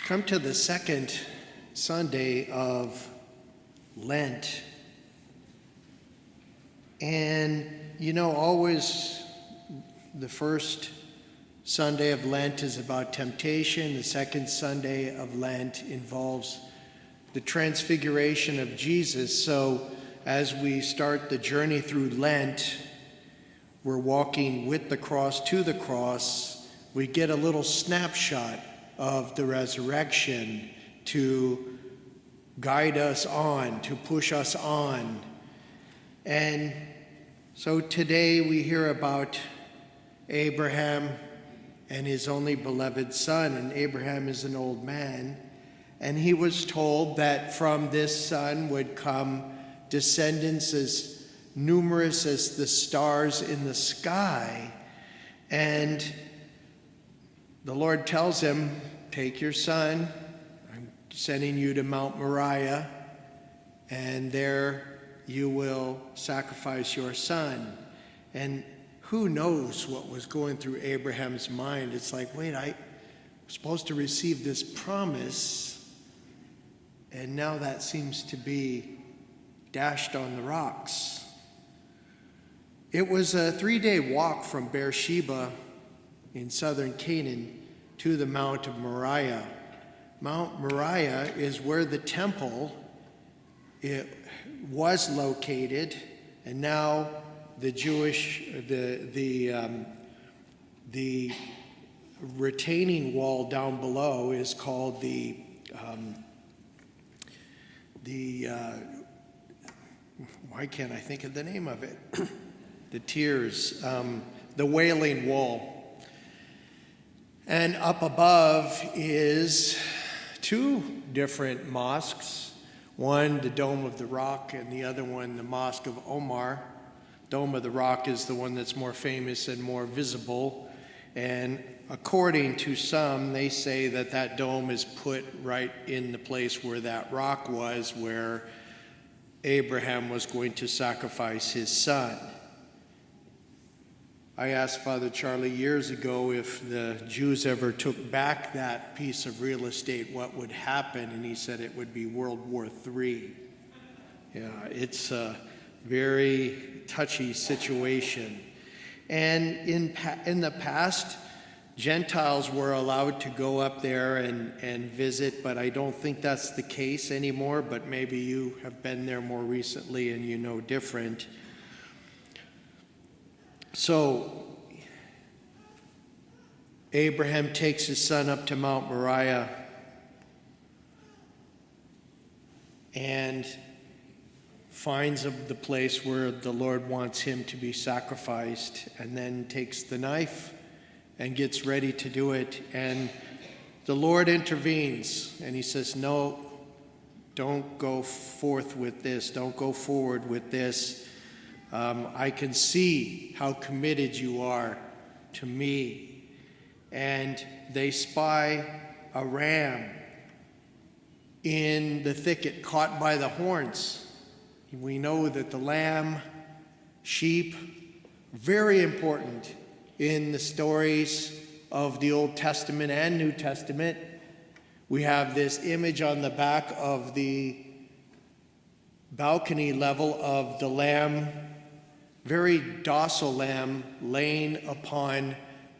Come to the second Sunday of Lent. And always the first Sunday of Lent is about temptation. The second Sunday of Lent involves the transfiguration of Jesus. So as we start the journey through Lent, we're walking with the cross to the cross. We get a little snapshot of the resurrection to guide us on, to push us on. And so today we hear about Abraham and his only beloved son. And Abraham is an old man. And he was told that from this son would come descendants as numerous as the stars in the sky. And the Lord tells him, take your son, I'm sending you to Mount Moriah, and there you will sacrifice your son. And who knows what was going through Abraham's mind? It's like, wait, I'm supposed to receive this promise, and now that seems to be dashed on the rocks. It was a 3-day walk from Beersheba in southern Canaan to the Mount of Moriah. Mount Moriah is where the temple was located, and now the the retaining wall down below is called why can't I think of the name of it? The Tears, the Wailing Wall. And up above is two different mosques. One, the Dome of the Rock, and the other one, the Mosque of Omar. Dome of the Rock is the one that's more famous and more visible. And according to some, they say that that dome is put right in the place where that rock was, where Abraham was going to sacrifice his son. I asked Father Charlie years ago if the Jews ever took back that piece of real estate, what would happen, and he said it would be World War III. Yeah, it's a very touchy situation. And in the past, Gentiles were allowed to go up there and visit, but I don't think that's the case anymore, but maybe you have been there more recently and you know different. So Abraham takes his son up to Mount Moriah and finds the place where the Lord wants him to be sacrificed, and then takes the knife and gets ready to do it. And the Lord intervenes and he says, no, don't go forth with this. Don't go forward with this. I can see how committed you are to me. And they spy a ram in the thicket caught by the horns. We know that the lamb, sheep, very important in the stories of the Old Testament and New Testament. We have this image on the back of the balcony level of the lamb, very docile lamb, laying upon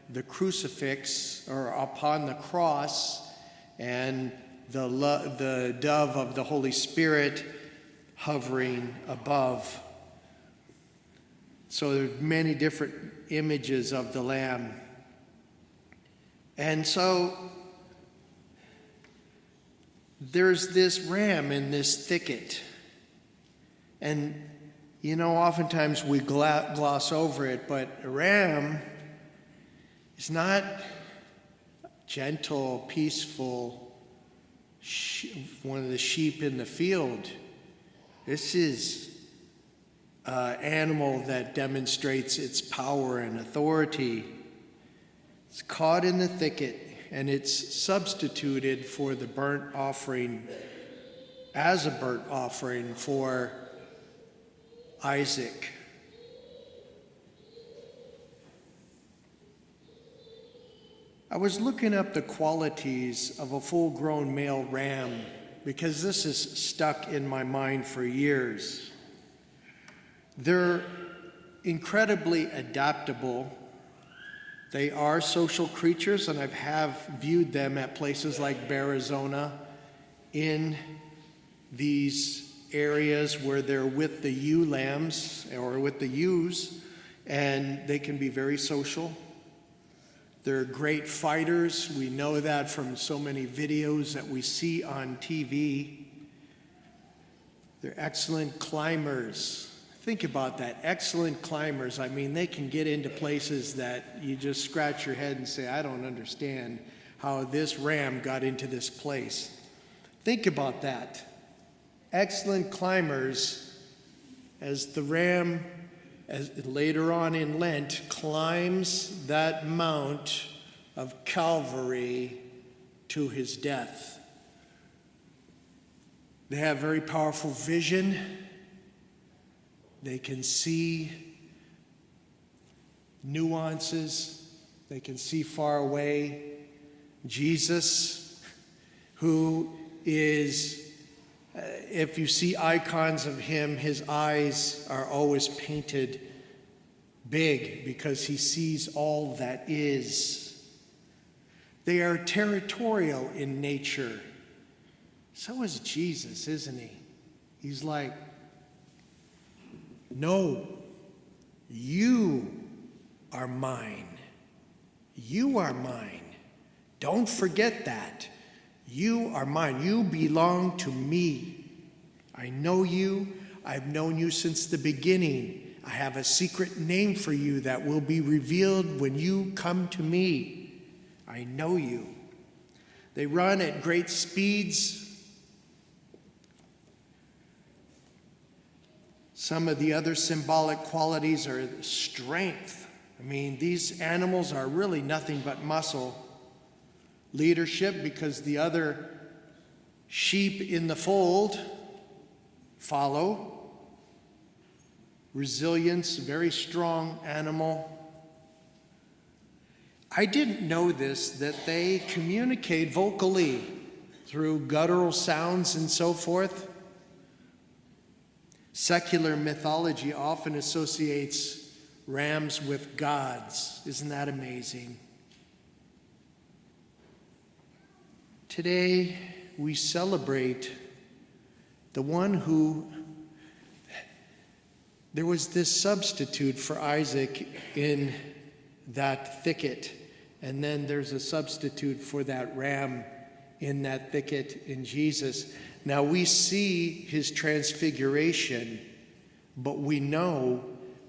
the crucifix or upon the cross, and the dove of the Holy Spirit hovering above. So there's many different images of the lamb. And so there's this ram in this thicket. And oftentimes we gloss over it, but a ram is not gentle, peaceful, one of the sheep in the field. This is an animal that demonstrates its power and authority. It's caught in the thicket, and it's substituted for the burnt offering, as a burnt offering for Isaac. I was looking up the qualities of a full-grown male ram because this is stuck in my mind for years. They're incredibly adaptable. They are social creatures, and I have viewed them at places like Arizona in these areas where they're with the ewe lambs or with the ewes, and they can be very social. They're great fighters. We know that from so many videos that we see on TV. They're excellent climbers. Think about that, excellent climbers. I mean, they can get into places that you just scratch your head and say, I don't understand how this ram got into this place. Think about that. Excellent climbers, as the ram, as later on in Lent, climbs that mount of Calvary to his death. They have very powerful vision. They can see nuances. They can see far away. Jesus, who is, if you see icons of him, his eyes are always painted big because he sees all that is. They are territorial in nature. So is Jesus, isn't he? He's like, no, you are mine. You are mine. Don't forget that. You are mine. You belong to me. I know you. I've known you since the beginning. I have a secret name for you that will be revealed when you come to me. I know you. They run at great speeds. Some of the other symbolic qualities are strength. I mean, these animals are really nothing but muscle. Leadership, because the other sheep in the fold follow. Resilience, very strong animal. I didn't know this, that they communicate vocally through guttural sounds and so forth. Secular mythology often associates rams with gods. Isn't that amazing? Today, we celebrate the one who, there was this substitute for Isaac in that thicket, and then there's a substitute for that ram in that thicket in Jesus. Now we see his transfiguration, but we know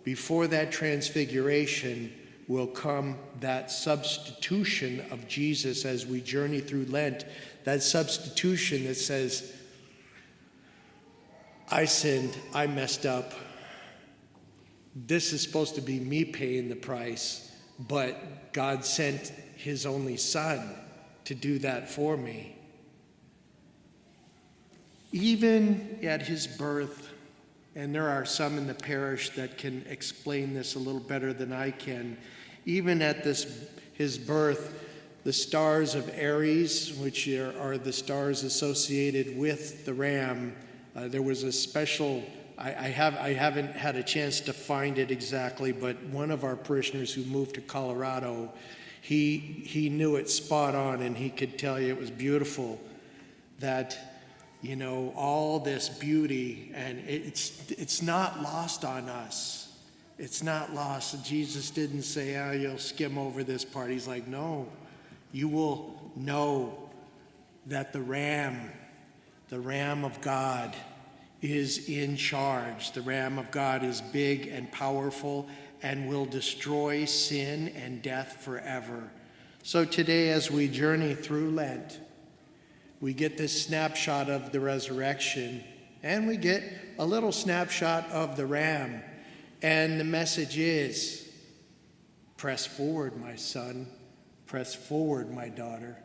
before that transfiguration will come that substitution of Jesus as we journey through Lent, that substitution that says, I sinned, I messed up. This is supposed to be me paying the price, but God sent his only son to do that for me. Even at his birth, and there are some in the parish that can explain this a little better than I can, even at his birth, the stars of Aries, which are the stars associated with the ram, there was a special, I haven't had a chance to find it exactly, but one of our parishioners who moved to Colorado, he knew it spot on, and he could tell you it was beautiful, that you know, all this beauty, and it's not lost on us. It's not lost. Jesus didn't say, oh, you'll skim over this part. He's like, no, you will know that the Ram of God is in charge. The Ram of God is big and powerful and will destroy sin and death forever. So today, as we journey through Lent, we get this snapshot of the resurrection, and we get a little snapshot of the ram. And the message is, press forward, my son. Press forward, my daughter.